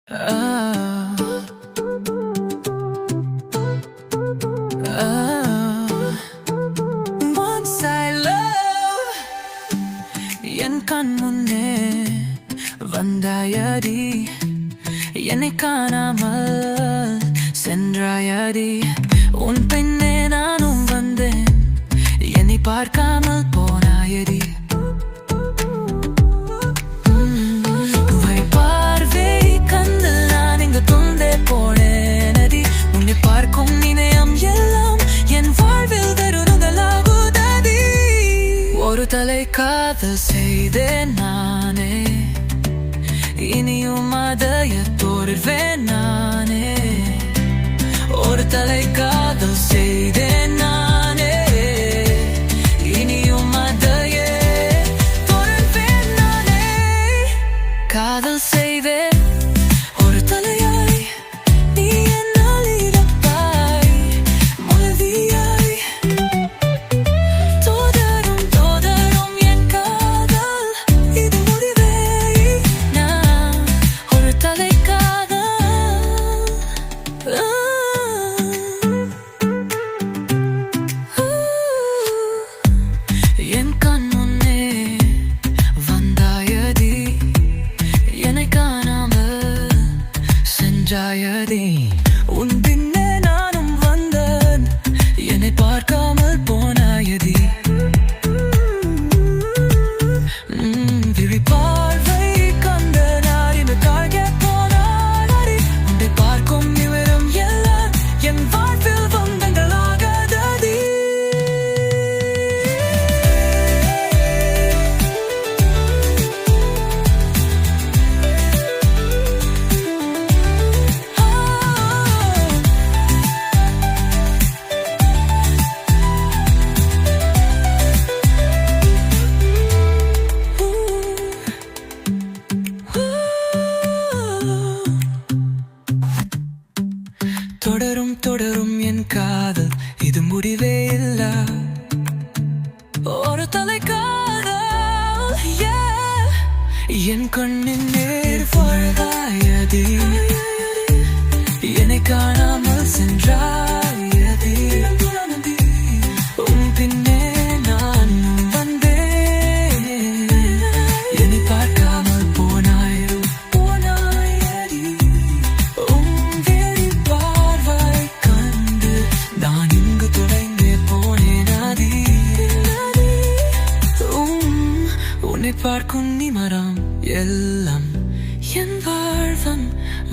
Ah, ah, once I love என் கண் முன்னே வந்தாயடி, என்னை காணாமல் சென்றாயடி. உன் பின்னே நானும் வந்தேன், என்னை பார்க்காமல் போனாயடி. தலை காதல் செய்தேன் நானே, இனியும் அதைய தொடர்வேன் நானே. ஒரு தலை காதல் செய்தேன் நானே, இனியும் அதைய தொடர்வேன் நானே. காதல் செய்வேன் ஒரு தலையாய், நீ என்னால் இழப்பாய் மொழியாய். என் கண் முன்னே வந்தாயடி, என்னை காணாமல் சென்றாயடி. உன் பின்னே நானும் வந்தேன், என்னை பார்க்காமல் போனாயடி. விழி பார்வை கண்ட நாரின் காய்க போனாடி. உன்னை பார்க்கும் நிமிடம் எல்லாம் என் வாழ்வில் வந்தங்களாகாதடி. தொடரும் தொடரும் என் காதல், இது முடிவே இல்ல. ஒரு தலை காதல், என் கண்ணின் நேர் பழகாயதி, என்னை காணாமல் சென்றாயதி. உன் பின்னே நான் வந்தேன், என்னை பார்க்காமல் போனாயடி. நான் இங்கு தொடங்கி போனேனாதி. உன்னை பார்க்கும் நிமரம் எல்லாம் என் வாழ்வம்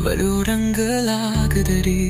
வலுரங்களாகுதடி.